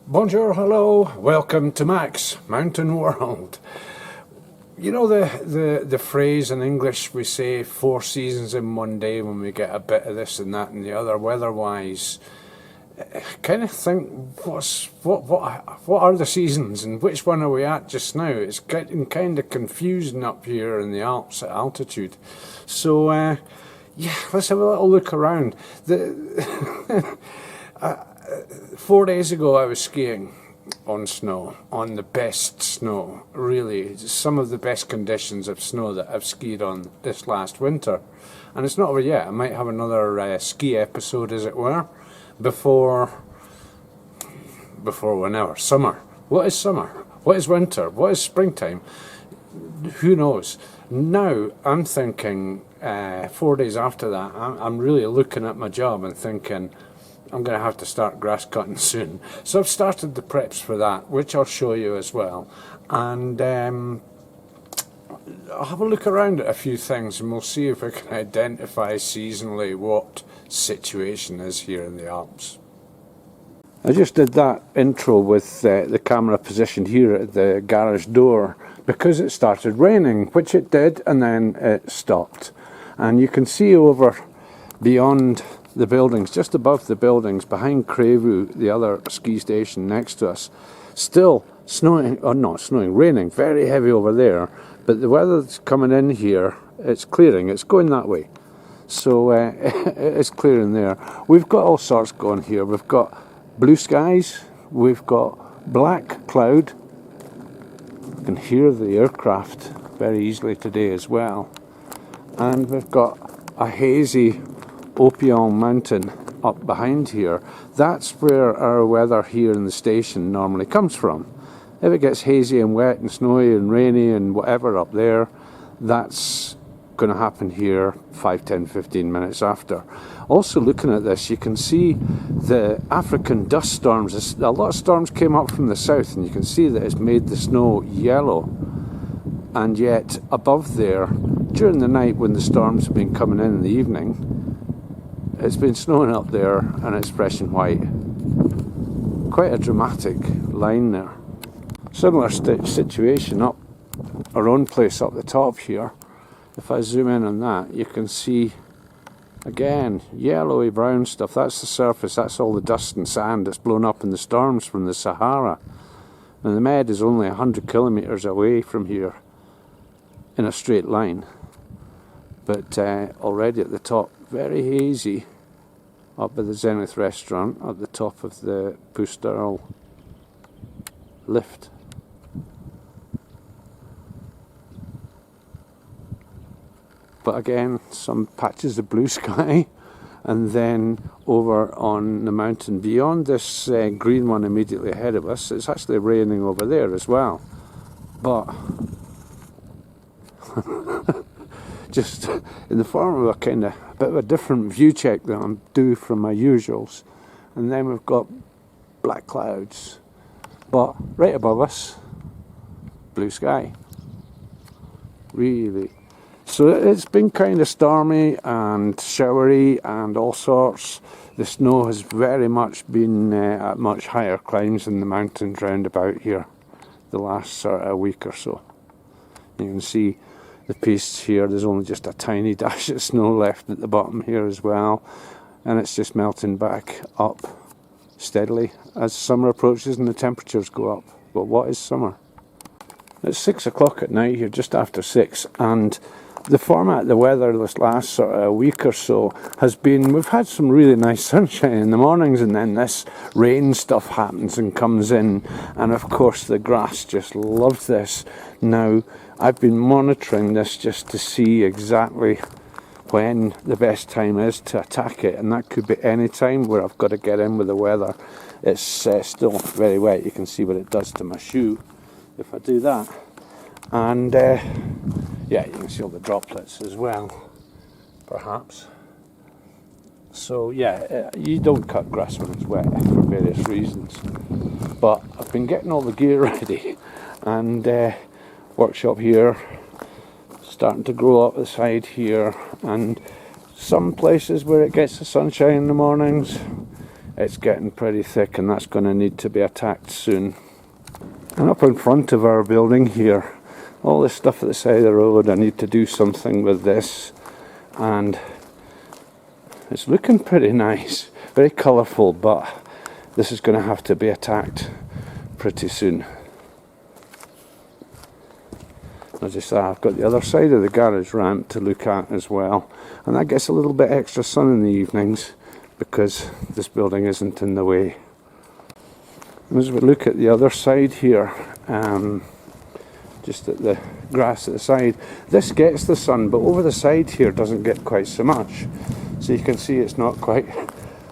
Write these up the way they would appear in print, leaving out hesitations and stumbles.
Bonjour, hello, welcome to Max Mountain World. You know the phrase in English we say 4 seasons in one day when we get a bit of this and that and the other weather-wise. I kind of think what are the seasons and which one are we at just now? It's getting kind of confusing up here in the Alps at altitude. So yeah, let's have a little look around. 4 days ago I was skiing on snow, on the best snow, really, some of the best conditions of snow that I've skied on this last winter. And it's not over yet. I might have another ski episode, as it were, before whenever. Summer. What is summer? What is winter? What is springtime? Who knows? Now I'm thinking 4 days after that, I'm really looking at my job and thinking I'm going to have to start grass cutting soon. So I've started the preps for that, which I'll show you as well. And I'll have a look around at a few things and we'll see if we can identify seasonally what situation is here in the Alps. I just did that intro with the camera positioned here at the garage door because it started raining, which it did, and then it stopped. And you can see over beyond the buildings, just above the buildings, behind Crevu, the other ski station next to us, still snowing, or not snowing, raining, very heavy over there, but the weather that's coming in here, it's clearing, it's going that way. So it's clearing there. We've got all sorts going here. We've got blue skies, we've got black cloud. You can hear the aircraft very easily today as well. And we've got a hazy Alpine mountain up behind here. That's where our weather here in the station normally comes from. If it gets hazy and wet and snowy and rainy and whatever up there, that's going to happen here 5, 10, 15 minutes after. Also looking at this, you can see the African dust storms. A lot of storms came up from the south and you can see that it's made the snow yellow. And yet above there, during the night when the storms have been coming in the evening, it's been snowing up there and it's fresh and white. Quite a dramatic line there. Similar situation up our own place up the top here. If I zoom in on that, you can see again yellowy brown stuff. That's the surface, that's all the dust and sand that's blown up in the storms from the Sahara. And the Med is only 100 kilometres away from here in a straight line. But already at the top, very hazy up at the Zenith restaurant at the top of the Pusterl lift. But again, some patches of blue sky, and then over on the mountain beyond this green one immediately ahead of us, it's actually raining over there as well. But just in the form of a kind of a bit of a different view check that I'm due from my usuals. And then we've got black clouds, but right above us, blue sky. Really. So it's been kind of stormy and showery and all sorts. The snow has very much been at much higher climbs in the mountains round about here the last sort of week or so. You can see the pistes here, there's only just a tiny dash of snow left at the bottom here as well, and it's just melting back up steadily as summer approaches and the temperatures go up. But what is summer? It's 6 o'clock at night here, just after 6, and the format of the weather this last sort of week or so has been, we've had some really nice sunshine in the mornings, and then this rain stuff happens and comes in, and of course the grass just loves this. Now I've been monitoring this just to see exactly when the best time is to attack it, and that could be any time where I've got to get in with the weather. It's still very wet. You can see what it does to my shoe if I do that, and yeah, you can see all the droplets as well, perhaps. So yeah, you don't cut grass when it's wet for various reasons. But I've been getting all the gear ready, and workshop here starting to grow up the side here, and some places where it gets the sunshine in the mornings, it's getting pretty thick, and that's going to need to be attacked soon. And up in front of our building here, all this stuff at the side of the road, I need to do something with this, and it's looking pretty nice, very colourful, but this is going to have to be attacked pretty soon. As I say, I've got the other side of the garage ramp to look at as well, and that gets a little bit extra sun in the evenings because this building isn't in the way. As we look at the other side here, just at the grass at the side, this gets the sun, but over the side here doesn't get quite so much. So you can see it's not quite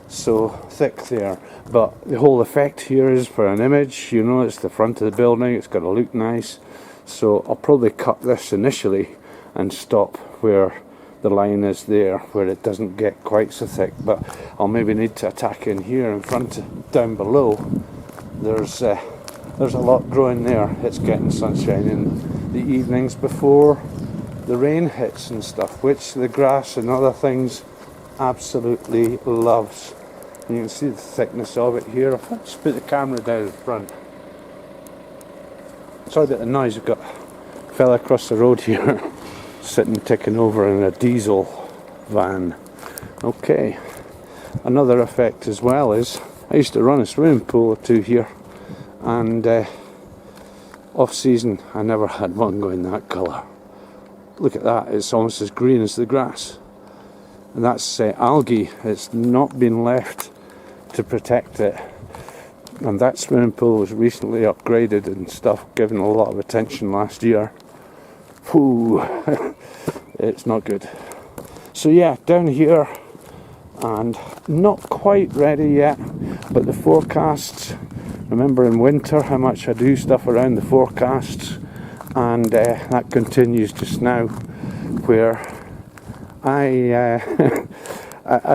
so thick there, but the whole effect here is for an image, you know, it's the front of the building, it's got to look nice. So I'll probably cut this initially and stop where the line is there, where it doesn't get quite so thick, but I'll maybe need to attack in here in front, down below. There's a lot growing there. It's getting sunshine in the evenings before the rain hits and stuff, which the grass and other things absolutely loves. And you can see the thickness of it here. I'll just put the camera down in front. Sorry about the noise, we've got a fella across the road here sitting ticking over in a diesel van. Okay, another effect as well is I used to run a swimming pool or two here, and off season I never had one going that colour. Look at that, it's almost as green as the grass, and that's algae. It's not been left to protect it. And that swimming pool was recently upgraded and stuff, given a lot of attention last year. Whew, it's not good. So yeah, down here, and not quite ready yet, but the forecasts, remember in winter how much I do stuff around the forecasts, and that continues just now, where I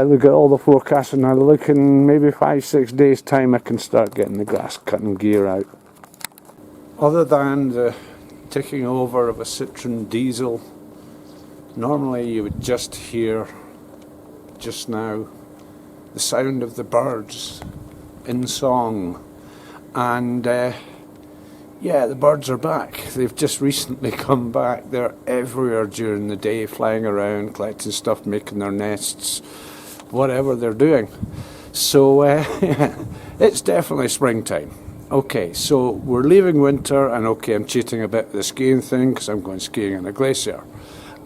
look at all the forecasts and I look in maybe 5-6 days time I can start getting the grass cutting gear out. Other than the ticking over of a Citroen diesel, normally you would just hear, just now, the sound of the birds in song, and yeah, the birds are back. They've just recently come back. They're everywhere during the day, flying around, collecting stuff, making their nests, whatever they're doing. So it's definitely springtime. Okay, so we're leaving winter, and okay, I'm cheating a bit with the skiing thing because I'm going skiing in a glacier.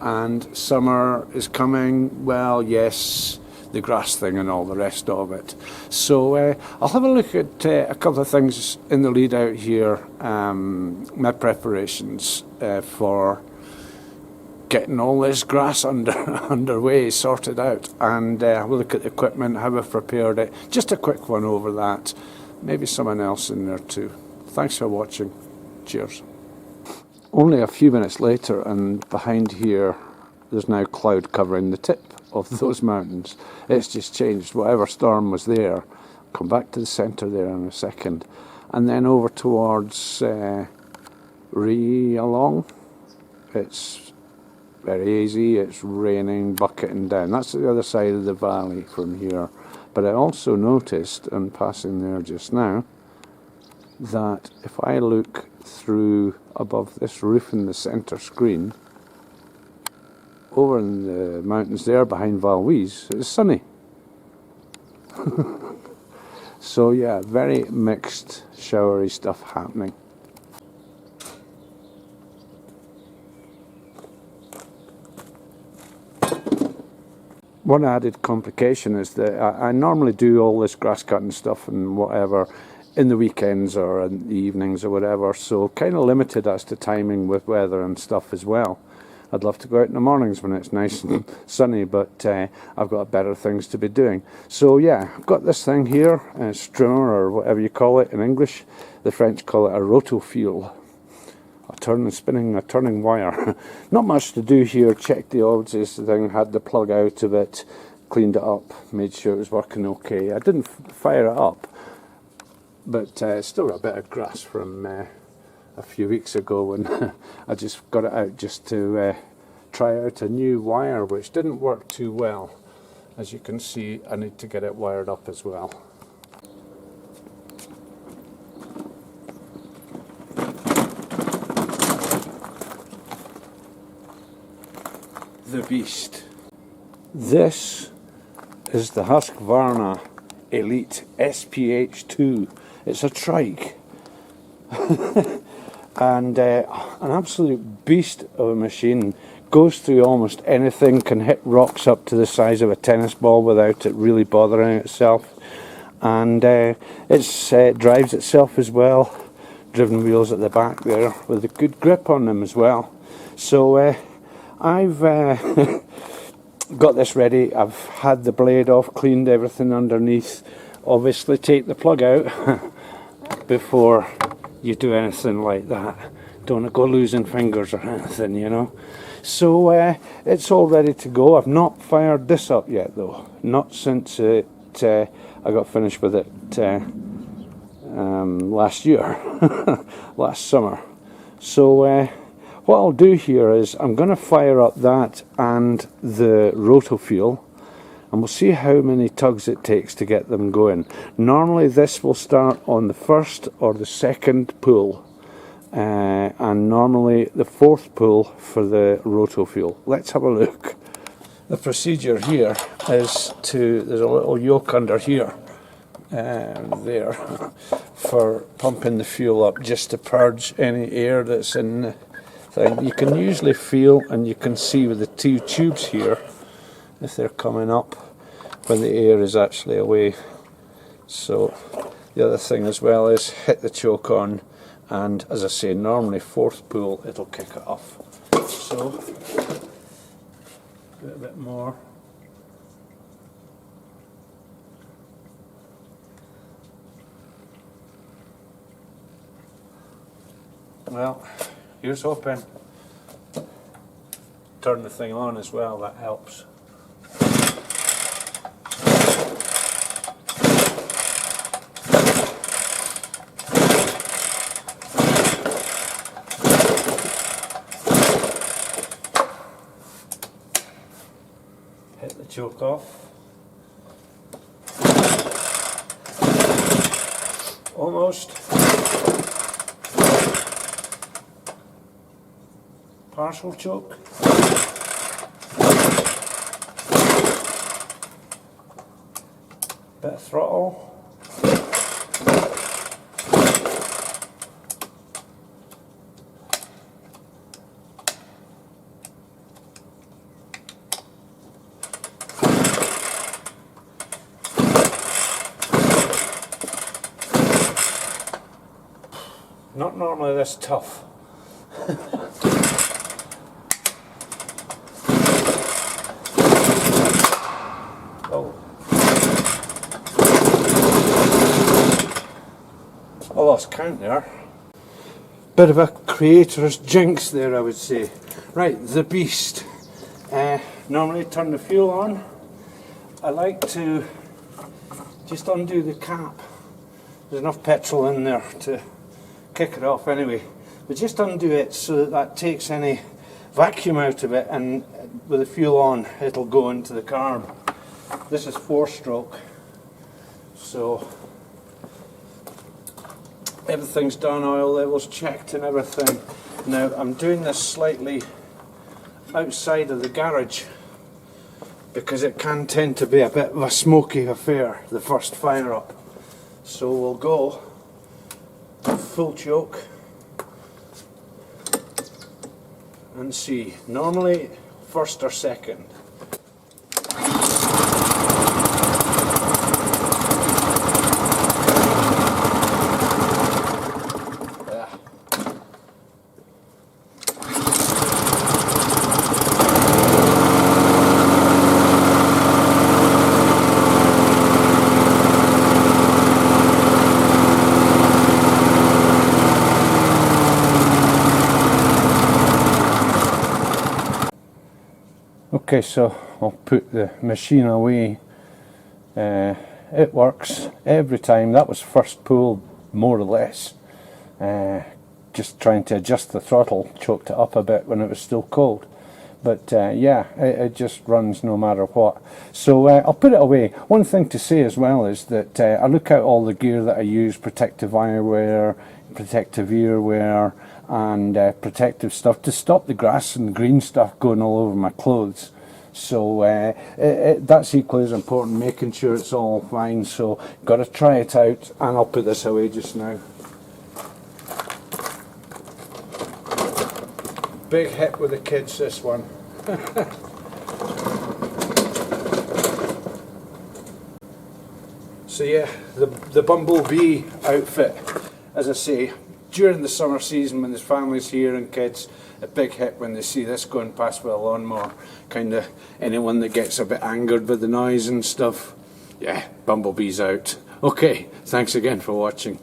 And summer is coming, well, yes, the grass thing and all the rest of it. So I'll have a look at a couple of things in the lead out here, my preparations for getting all this grass underway, sorted out, and have a look at the equipment, how I've prepared it. Just a quick one over that, maybe someone else in there too. Thanks for watching. Cheers. Only a few minutes later, and behind here there's now cloud covering the tip of those mountains. It's just changed. Whatever storm was there, come back to the centre there in a second, and then over towards Along, it's very easy. It's raining, bucketing down. That's the other side of the valley from here. But I also noticed, in passing there just now, that if I look through above this roof in the centre screen, over in the mountains there behind Valwise, it's sunny. So yeah, very mixed, showery stuff happening. One added complication is that I normally do all this grass cutting stuff and whatever in the weekends or in the evenings or whatever, so kind of limited as to timing with weather and stuff as well. I'd love to go out in the mornings when it's nice and sunny, but I've got better things to be doing. So yeah, I've got this thing here, a strimmer or whatever you call it in English. The French call it a rotofeel. A turning wire. Not much to do here. Checked the odds, this thing, had the plug out of it, cleaned it up, made sure it was working okay. I didn't fire it up but still a bit of grass from a few weeks ago when I just got it out just to try out a new wire, which didn't work too well. As you can see, I need to get it wired up as well. The beast. This is the Husqvarna Elite SPH2. It's a trike. And an absolute beast of a machine. Goes through almost anything, can hit rocks up to the size of a tennis ball without it really bothering itself. And it drives itself as well. Driven wheels at the back there with a good grip on them as well. So I've got this ready. I've had the blade off, cleaned everything underneath. Obviously take the plug out before you do anything like that. Don't want to go losing fingers or anything, you know. So it's all ready to go. I've not fired this up yet though. Not since I got finished with it last year, last summer. So what I'll do here is I'm going to fire up that and the rotofuel, and we'll see how many tugs it takes to get them going. Normally this will start on the first or the second pull, and normally the fourth pull for the rotofuel. Let's have a look. The procedure here is there's a little yoke under here, there, for pumping the fuel up just to purge any air that's in the thing. You can usually feel and you can see with the two tubes here if they're coming up when the air is actually away. So the other thing as well is hit the choke on, and as I say, normally fourth pull it'll kick it off. So do a bit more. Well, here's hoping. Turn the thing on as well, that helps. Hit the choke off. Almost. Partial choke. Bit of throttle. Not normally this tough. Oh. I lost count there. Bit of a creator's jinx there, I would say. Right, the beast. Normally turn the fuel on. I like to just undo the cap. There's enough petrol in there to kick it off anyway. But just undo it so that takes any vacuum out of it, and with the fuel on it'll go into the carb. This is 4-stroke, so everything's done, oil levels checked and everything. Now I'm doing this slightly outside of the garage because it can tend to be a bit of a smoky affair, the first fire up. So we'll go full choke and see. Normally first or second. Okay, so I'll put the machine away. It works every time. That was first pull more or less. Just trying to adjust the throttle, choked it up a bit when it was still cold. But yeah, it just runs no matter what. So I'll put it away. One thing to say as well is that I look at all the gear that I use: protective eyewear, protective earwear, and protective stuff to stop the grass and green stuff going all over my clothes. So that's equally as important, making sure it's all fine. So got to try it out, and I'll put this away just now. Big hit with the kids, this one. So yeah, the Bumblebee outfit, as I say, during the summer season when there's families here and kids, a big hit when they see this going past with a lawnmower. Kind of anyone that gets a bit angered with the noise and stuff, yeah, Bumblebee's out. Okay, thanks again for watching.